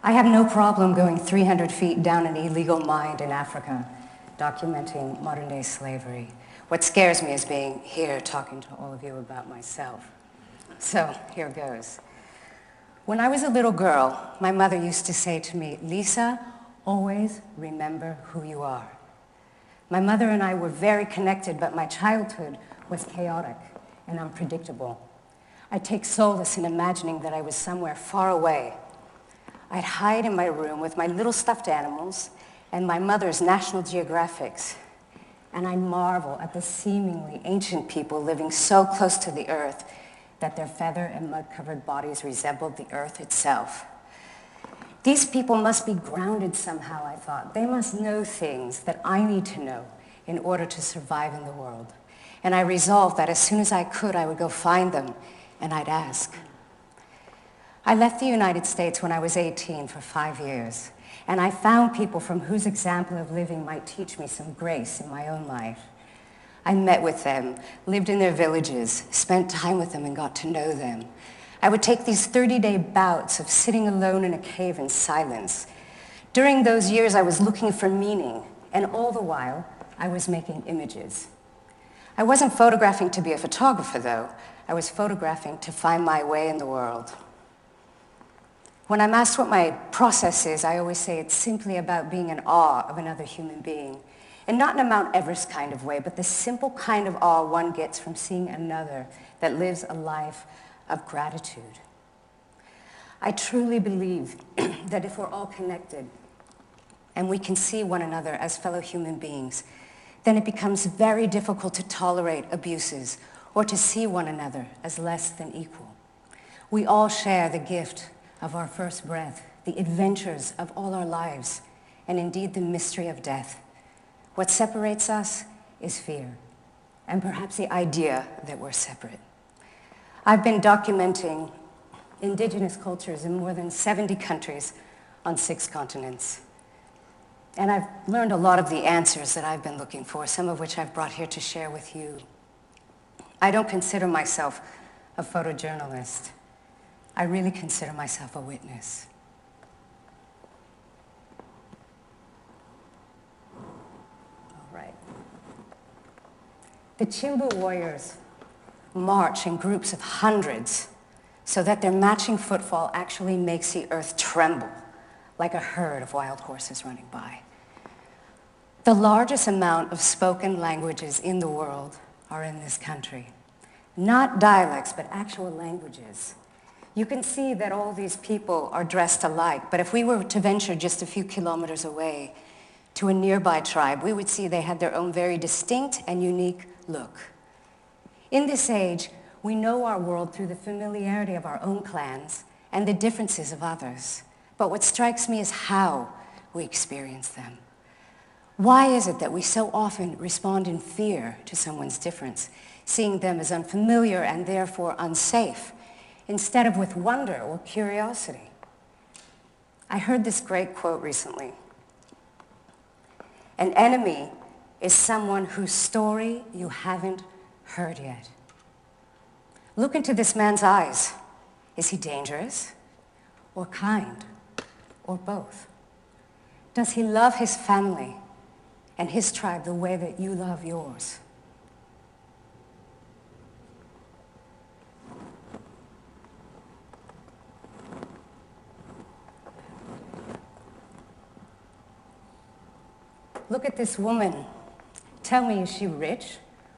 I have no problem going 300 feet down an illegal mine in Africa, documenting modern-day slavery. What scares me is being here talking to all of you about myself. So here goes. When I was a little girl, my mother used to say to me, "Lisa, always remember who you are." My mother and I were very connected, but my childhood was chaotic and unpredictable. I take solace in imagining that I was somewhere far away. I'd hide in my room with my little stuffed animals and my mother's National Geographics, and I marvel at the seemingly ancient people living so close to the earth that their feather and mud-covered bodies resembled the earth itself. These people must be grounded somehow, I thought. They must know things that I need to know in order to survive in the world. And I resolved that as soon as I could, I would go find them and I'd ask. I left the United States when I was 18 for 5 years, and I found people from whose example of living might teach me some grace in my own life. I met with them, lived in their villages, spent time with them and got to know them. I would take these 30-day bouts of sitting alone in a cave in silence. During those years, I was looking for meaning, and all the while, I was making images. I wasn't photographing to be a photographer, though. I was photographing to find my way in the world. When I'm asked what my process is, I always say it's simply about being in awe of another human being. And not in a Mount Everest kind of way, but the simple kind of awe one gets from seeing another that lives a life of gratitude. I truly believe that if we're all connected and we can see one another as fellow human beings, then it becomes very difficult to tolerate abuses or to see one another as less than equal. We all share the gift of our first breath, the adventures of all our lives, and indeed the mystery of death. What separates us is fear, and perhaps the idea that we're separate. I've been documenting indigenous cultures in more than 70 countries on 6 continents. And I've learned a lot of the answers that I've been looking for, some of which I've brought here to share with you. I don't consider myself a photojournalist. I really consider myself a witness. All right. The Chimbu warriors march in groups of hundreds so that their matching footfall actually makes the earth tremble like a herd of wild horses running by. The largest amount of spoken languages in the world are in this country. Not dialects, but actual languages. You can see that all these people are dressed alike, but if we were to venture just a few kilometers away to a nearby tribe, we would see they had their own very distinct and unique look. In this age, we know our world through the familiarity of our own clans and the differences of others. But what strikes me is how we experience them. Why is it that we so often respond in fear to someone's difference, seeing them as unfamiliar and therefore unsafe, instead of with wonder or curiosity? I heard this great quote recently. An enemy is someone whose story you haven't heard yet. Look into this man's eyes. Is he dangerous or kind or both? Does he love his family and his tribe the way that you love yours? Look at this woman. Tell me, is she rich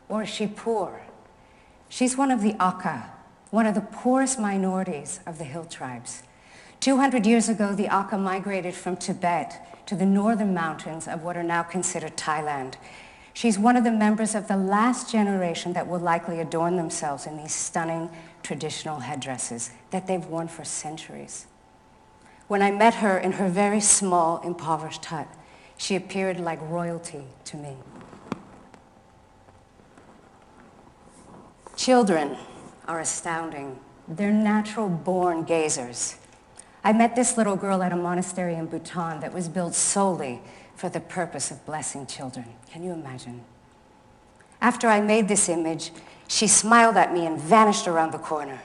or is she poor? She's one of the Aka, one of the poorest minorities of the hill tribes. 200 years ago, the Aka migrated from Tibet to the northern mountains of what are now considered Thailand. She's one of the members of the last generation that will likely adorn themselves in these stunning traditional headdresses that they've worn for centuries. When I met her in her very small, impoverished hut, she appeared like royalty to me. Children are astounding. They're natural-born gazers. I met this little girl at a monastery in Bhutan that was built solely for the purpose of blessing children. Can you imagine? After I made this image, she smiled at me and vanished around the corner.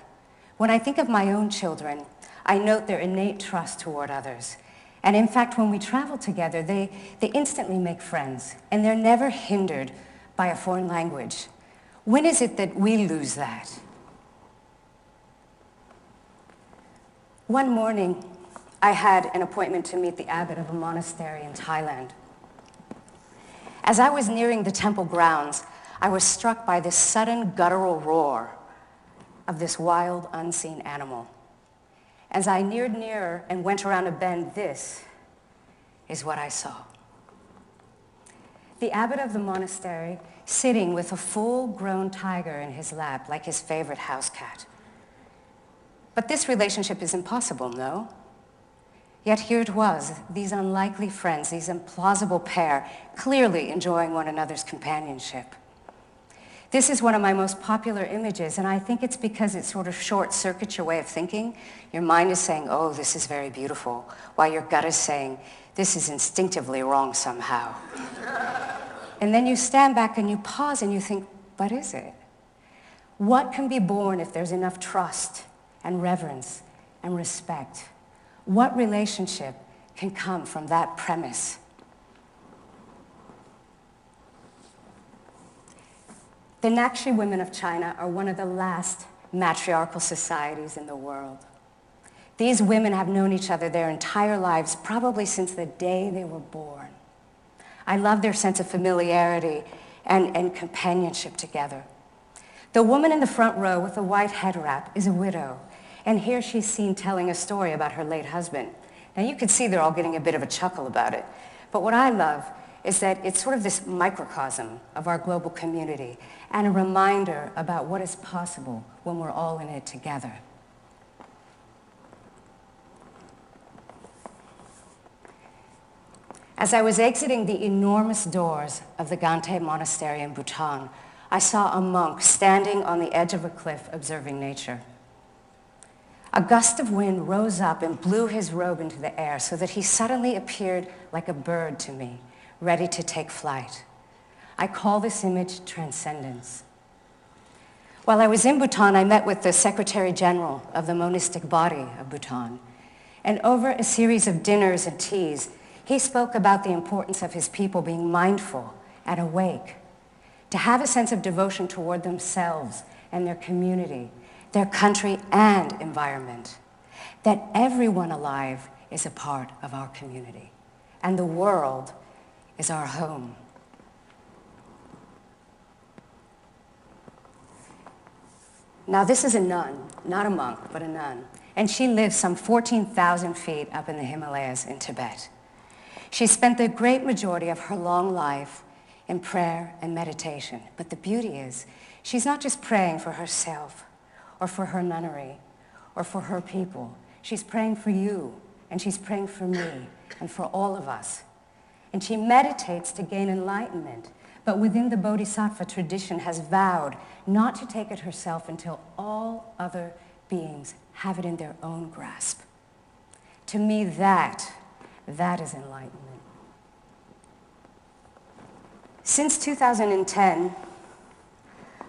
When I think of my own children, I note their innate trust toward others. And in fact, when we travel together, they instantly make friends, and they're never hindered by a foreign language. When is it that we lose that? One morning, I had an appointment to meet the abbot of a monastery in Thailand. As I was nearing the temple grounds, I was struck by this sudden guttural roar of this wild, unseen animal. As I neared nearer and went around a bend, this is what I saw. The abbot of the monastery sitting with a full-grown tiger in his lap like his favorite house cat. But this relationship is impossible, no? Yet here it was, these unlikely friends, these implausible pair, clearly enjoying one another's companionship. This is one of my most popular images, and I think it's because it sort of short-circuits your way of thinking. Your mind is saying, oh, this is very beautiful, while your gut is saying, this is instinctively wrong somehow. And then you stand back and you pause and you think, what is it? What can be born if there's enough trust and reverence and respect? What relationship can come from that premise? The Nakshi women of China are one of the last matriarchal societies in the world. These women have known each other their entire lives, probably since the day they were born. I love their sense of familiarity and companionship together. The woman in the front row with the white head wrap is a widow, and here she's seen telling a story about her late husband. Now you can see they're all getting a bit of a chuckle about it, but what I love is that it's sort of this microcosm of our global community and a reminder about what is possible when we're all in it together. As I was exiting the enormous doors of the Gante Monastery in Bhutan, I saw a monk standing on the edge of a cliff observing nature. A gust of wind rose up and blew his robe into the air so that he suddenly appeared like a bird to me, ready to take flight. I call this image transcendence. While I was in Bhutan, I met with the Secretary General of the monistic body of Bhutan. And over a series of dinners and teas, he spoke about the importance of his people being mindful and awake, to have a sense of devotion toward themselves and their community, their country and environment, that everyone alive is a part of our community, and the world is our home. Now this is a nun, not a monk, but a nun, and she lives some 14,000 feet up in the Himalayas in Tibet. She spent the great majority of her long life in prayer and meditation, but the beauty is, she's not just praying for herself, or for her nunnery, or for her people. She's praying for you, and she's praying for me, and for all of us. And she meditates to gain enlightenment, but within the Bodhisattva tradition has vowed not to take it herself until all other beings have it in their own grasp. To me, that is enlightenment. Since 2010,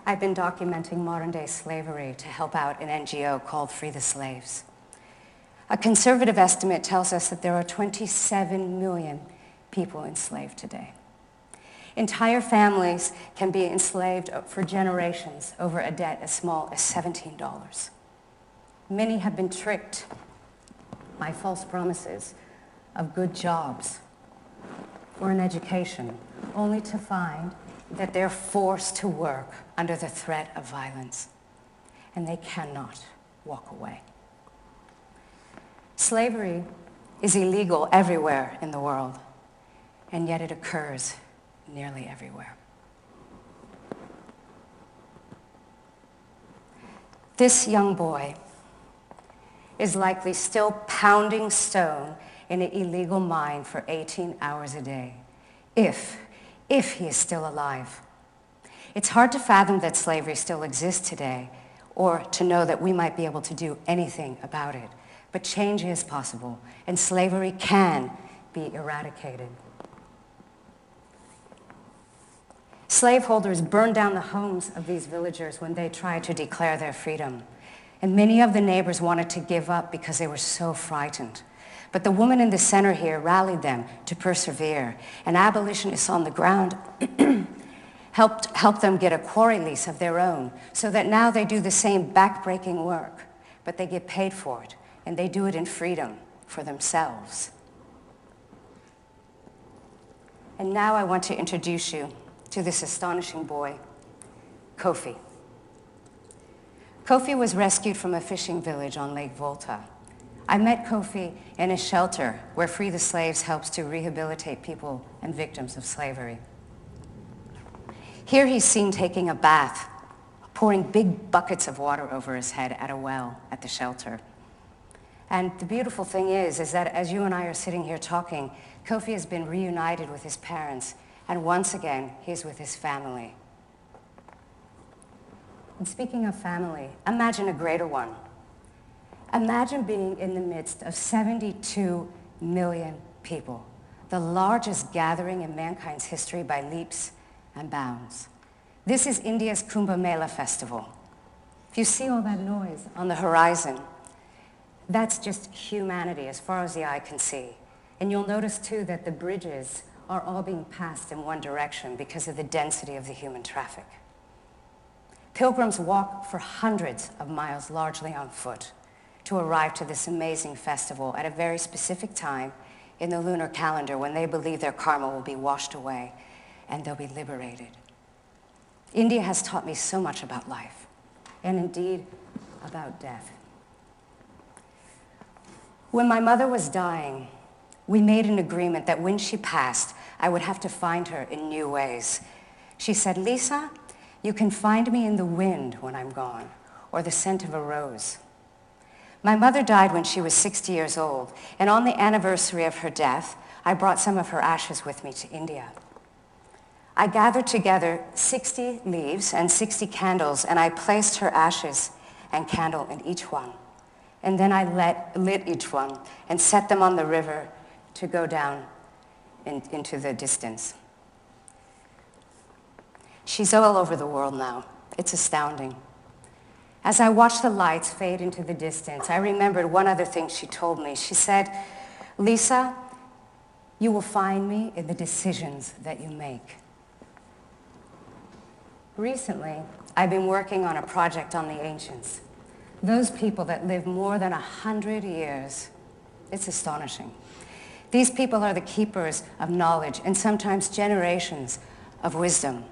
I've been documenting modern-day slavery to help out an NGO called Free the Slaves. A conservative estimate tells us that there are 27 million people enslaved today. Entire families can be enslaved for generations over a debt as small as $17. Many have been tricked by false promises of good jobs or an education, only to find that they're forced to work under the threat of violence, and they cannot walk away. Slavery is illegal everywhere in the world, and yet it occurs nearly everywhere. This young boy is likely still pounding stone in an illegal mine for 18 hours a day, if he is still alive. It's hard to fathom that slavery still exists today, or to know that we might be able to do anything about it. But change is possible, and slavery can be eradicated. Slaveholders burned down the homes of these villagers when they tried to declare their freedom. And many of the neighbors wanted to give up because they were so frightened. But the woman in the center here rallied them to persevere. And abolitionists on the ground helped them get a quarry lease of their own, so that now they do the same backbreaking work, but they get paid for it, and they do it in freedom for themselves. And now I want to introduce you to this astonishing boy, Kofi. Kofi was rescued from a fishing village on Lake Volta. I met Kofi in a shelter where Free the Slaves helps to rehabilitate people and victims of slavery. Here he's seen taking a bath, pouring big buckets of water over his head at a well at the shelter. And the beautiful thing is that as you and I are sitting here talking, Kofi has been reunited with his parents, and once again, he's with his family. And speaking of family, imagine a greater one. Imagine being in the midst of 72 million people, the largest gathering in mankind's history by leaps and bounds. This is India's Kumbh Mela festival. If you see all that noise on the horizon, that's just humanity as far as the eye can see. And you'll notice too that the bridges are all being passed in one direction because of the density of the human traffic. Pilgrims walk for hundreds of miles, largely on foot, to arrive to this amazing festival at a very specific time in the lunar calendar when they believe their karma will be washed away and they'll be liberated. India has taught me so much about life, and indeed about death. When my mother was dying, we made an agreement that when she passed, I would have to find her in new ways. She said, "Lisa, you can find me in the wind when I'm gone, or the scent of a rose." My mother died when she was 60 years old, and on the anniversary of her death, I brought some of her ashes with me to India. I gathered together 60 leaves and 60 candles, and I placed her ashes and candle in each one. And then I lit each one and set them on the river to go down into the distance. She's all over the world now. It's astounding. As I watched the lights fade into the distance, I remembered one other thing she told me. She said, "Lisa, you will find me in the decisions that you make." Recently, I've been working on a project on the ancients, those people that live more than 100 years. It's astonishing. These people are the keepers of knowledge and sometimes generations of wisdom.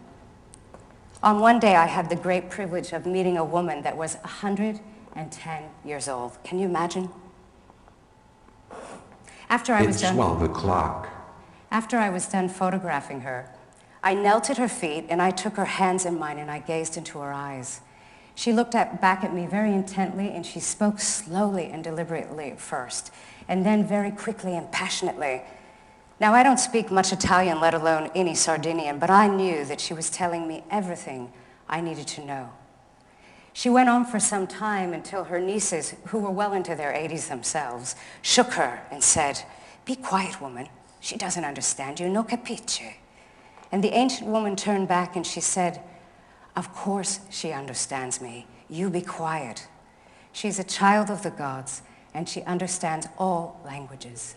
On one day, I had the great privilege of meeting a woman that was 110 years old. Can you imagine? After I was done 12 o'clock. After I was done photographing her, I knelt at her feet and I took her hands in mine and I gazed into her eyes. She looked back at me very intently and she spoke slowly and deliberately at first, and then very quickly and passionately. Now, I don't speak much Italian, let alone any Sardinian, but I knew that she was telling me everything I needed to know. She went on for some time until her nieces, who were well into their 80s themselves, shook her and said, "Be quiet, woman. She doesn't understand you. No capisce." And the ancient woman turned back and she said, "Of course she understands me. You be quiet. She's a child of the gods and she understands all languages."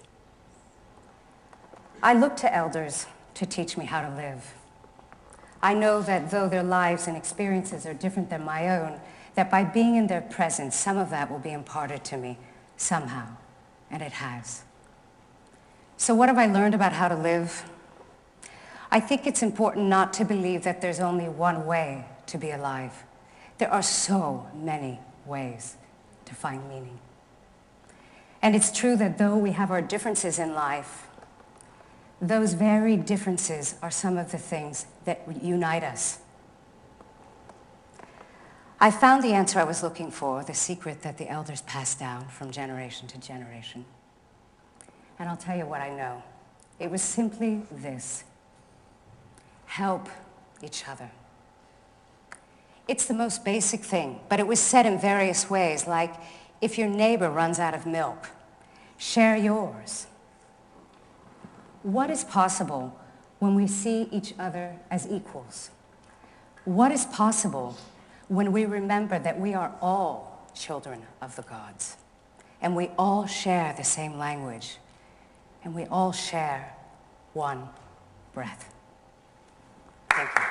I look to elders to teach me how to live. I know that though their lives and experiences are different than my own, that by being in their presence, some of that will be imparted to me somehow, and it has. So what have I learned about how to live? I think it's important not to believe that there's only one way to be alive. There are so many ways to find meaning. And it's true that though we have our differences in life, those very differences are some of the things that unite us. I found the answer I was looking for, the secret that the elders passed down from generation to generation. And I'll tell you what I know. It was simply this: help each other. It's the most basic thing, but it was said in various ways, like, if your neighbor runs out of milk, share yours. What is possible when we see each other as equals? What is possible when we remember that we are all children of the gods. And we all share the same language. And we all share one breath. Thank you.